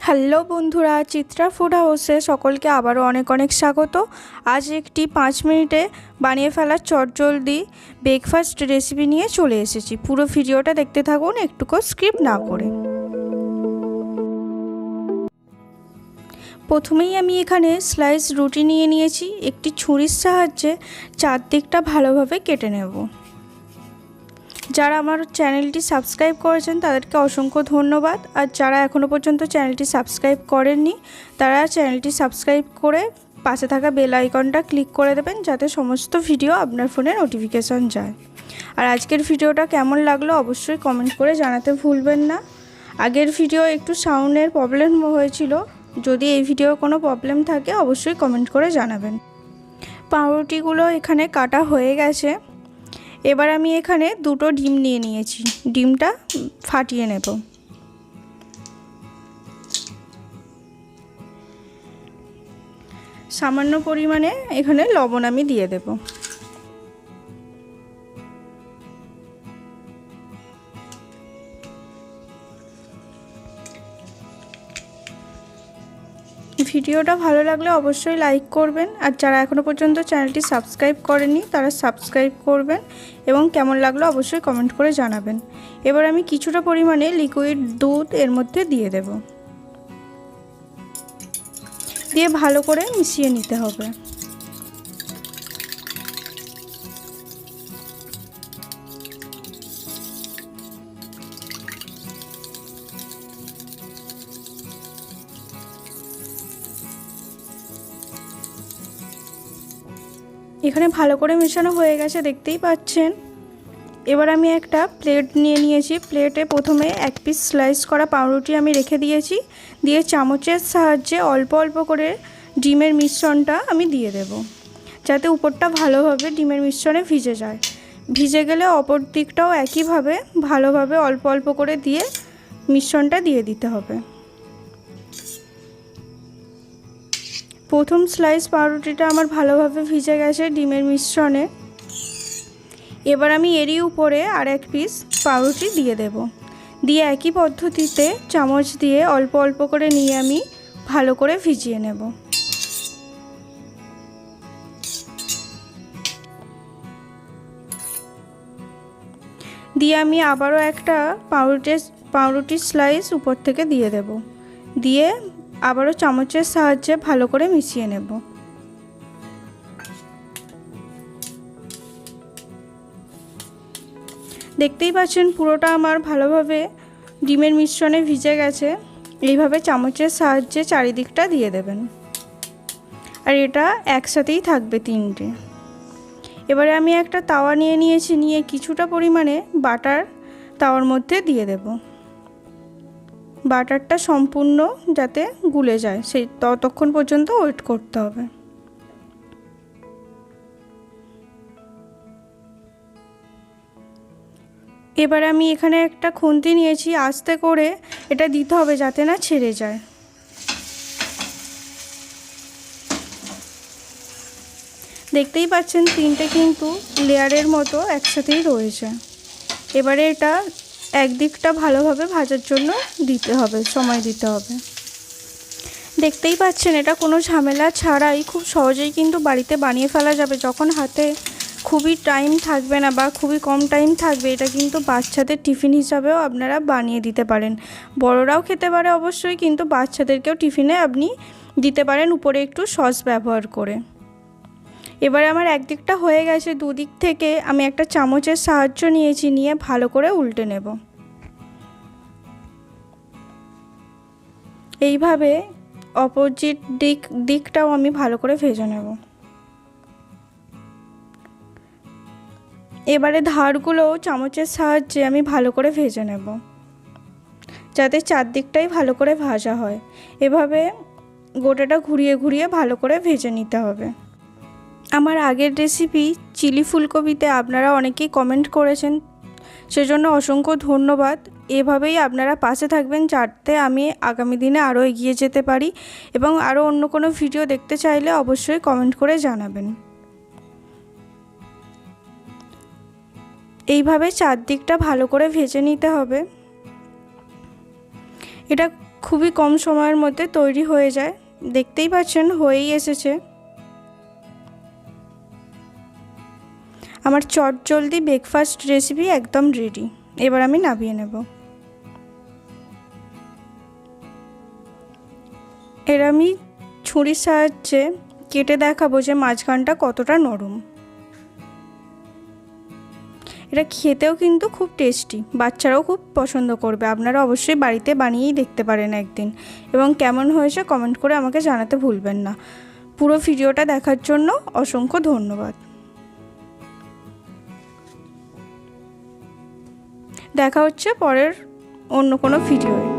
Hello বন্ধুরা, Chitra food হাউসে সকলকে আবারও অনেক অনেক স্বাগত। আজ একটি 5 মিনিটে বানিয়ে ফেলার চটজলদি ব্রেকফাস্ট রেসিপি নিয়ে চলে এসেছি। পুরো ভিডিওটা দেখতে থাকুন, একটুকু স্কিপ না করে। প্রথমেই আমি এখানে স্লাইস রুটি নিয়ে নিয়েছি। একটি ছুরির সাহায্যে চারদিকটা ভালোভাবে কেটে নেব। যারা আমার চ্যানেলটি সাবস্ক্রাইব করেছেন তাদেরকে অসংখ্য ধন্যবাদ, আর যারা এখনও পর্যন্ত চ্যানেলটি সাবস্ক্রাইব করেননি তারা চ্যানেলটি সাবস্ক্রাইব করে পাশে থাকা বেল আইকনটা ক্লিক করে দেবেন, যাতে সমস্ত ভিডিও আপনার ফোনে নোটিফিকেশান যায়। আর আজকের ভিডিওটা কেমন লাগলো অবশ্যই কমেন্ট করে জানাতে ভুলবেন না। আগের ভিডিও একটু সাউন্ডের প্রবলেম হয়েছিল, যদি এই ভিডিও কোনো প্রবলেম থাকে অবশ্যই কমেন্ট করে জানাবেন। পাউরুটিগুলো এখানে কাটা হয়ে গেছে। এবার আমি এখানে দুটো ডিম নিয়ে নিয়েছি, ডিমটা ফাটিয়ে নেব। সামান্য পরিমাণে এখানে লবণ আমি দিয়ে দেব। ভিডিওটা ভালো লাগলে অবশ্যই লাইক করবেন, আর যারা এখনও পর্যন্ত চ্যানেলটি সাবস্ক্রাইব করেননি তারা সাবস্ক্রাইব করবেন এবং কেমন লাগলো অবশ্যই কমেন্ট করে জানাবেন। এবার আমি কিছুটা পরিমাণে লিকুইড দুধ এর মধ্যে দিয়ে দেব, দিয়ে ভালো করে মিশিয়ে নিতে হবে। এখানে ভালো করে মেশানো হয়ে গেছে, দেখতেই পাচ্ছেন। এবার আমি একটা প্লেট নিয়ে নিয়েছি। প্লেটে প্রথমে এক পিস স্লাইস করা পাউরুটি আমি রেখে দিয়েছি, দিয়ে চামচের সাহায্যে অল্প অল্প করে ডিমের মিশ্রণটা আমি দিয়ে দেব, যাতে উপরটা ভালোভাবে ডিমের মিশ্রণে ভিজে যায়। ভিজে গেলে অপর দিকটাও একইভাবে ভালোভাবে অল্প অল্প করে দিয়ে মিশ্রণটা দিয়ে দিতে হবে। প্রথম স্লাইস পাউরুটিটা আমার ভালোভাবে ভিজে গেছে ডিমের মিশ্রণে। এবার আমি এরই উপরে আর এক পিস পাউরুটি দিয়ে দেব, দিয়ে একই পদ্ধতিতে চামচ দিয়ে অল্প অল্প করে নিয়ে আমি ভালো করে ভিজিয়ে নেব। দিয়ে আমি আবারও একটা পাউরুটির স্লাইস উপর থেকে দিয়ে দেব, দিয়ে আবারও চামচের সাহায্যে ভালো করে মিশিয়ে নেব। দেখতেই পাচ্ছেন পুরোটা আমার ভালোভাবে ডিমের মিশ্রণে ভিজে গেছে। এইভাবে চামচের সাহায্যে চারিদিকটা দিয়ে দেবেন, আর এটা একসাথেই থাকবে তিনটে। এবারে আমি একটা তাওয়া নিয়ে নিয়েছি, নিয়ে কিছুটা পরিমাণে বাটার তাওয়ার মধ্যে দিয়ে দেব। বাটারটা সম্পূর্ণ যাতে গুলে যায় সেই ততক্ষণ পর্যন্ত ওয়েট করতে হবে। এবার আমি এখানে একটা খুন্তি নিয়েছি, আস্তে করে এটা দিতে হবে যাতে না ছেড়ে যায়। দেখতেই পাচ্ছেন তিনটে কিন্তু লেয়ারের মতো একসাথেই রয়েছে। এবারে এটা একদিকটা ভালোভাবে ভাজার জন্য সময় দিতে হবে। দেখতেই পাচ্ছেন এটা কোনো ঝামেলা ছাড়াই খুব সহজেই কিন্তু বাড়িতে বানিয়ে ফেলা যাবে। যখন হাতে খুবই টাইম থাকবে না বা খুবই কম টাইম থাকবে, এটা কিন্তু বাচ্চাদের টিফিন হিসাবেও আপনারা বানিয়ে দিতে পারেন। বড়রাও খেতে পারে অবশ্যই, কিন্তু বাচ্চাদেরকেও টিফিনে আপনি দিতে পারেন উপরে একটু সস ব্যবহার করে। এবারে আমার একদিকটা হয়ে গেছে, দুদিক থেকে আমি একটা চামচের সাহায্য নিয়েছি, নিয়ে ভালো করে উল্টে নেব। এইভাবে অপোজিট দিকটাও আমি ভালো করে ভেজে নেব। এবারে ধারগুলোও চামচের সাহায্যে আমি ভালো করে ভেজে নেব, যাতে চারদিকটাই ভালো করে ভাজা হয়। এভাবে গোটাটা ঘুরিয়ে ঘুরিয়ে ভালো করে ভেজে নিতে হবে। আমার আগের রেসিপি চিলি ফুলকপিতে আপনারা অনেকেই কমেন্ট করেছেন, সেজন্য অসংখ্য ধন্যবাদ। এভাবেই আপনারা পাশে থাকবেন, যাতে আমি আগামী দিনে আরও এগিয়ে যেতে পারি, এবং আরও অন্য কোনো ভিডিও দেখতে চাইলে অবশ্যই কমেন্ট করে জানাবেন। এইভাবে চারদিকটা ভালো করে ভেজে নিতে হবে। এটা খুবই কম সময়ের মধ্যে তৈরি হয়ে যায়। দেখতেই পাচ্ছেন হয়েই এসেছে। আমার চটজলদি ব্রেকফাস্ট রেসিপি একদম রেডি। এবার আমি নামিয়ে নেব। এর আমি ছুরির সাহায্যে কেটে দেখাবো যে মাঝখানটা কতটা নরম। এটা খেতেও কিন্তু খুব টেস্টি, বাচ্চারাও খুব পছন্দ করবে। আপনারা অবশ্যই বাড়িতে বানিয়েই দেখতে পারেন একদিন, এবং কেমন হয়েছে কমেন্ট করে আমাকে জানাতে ভুলবেন না। পুরো ভিডিওটা দেখার জন্য অসংখ্য ধন্যবাদ। দেখা হচ্ছে পরের অন্য কোনো ভিডিওয়ে।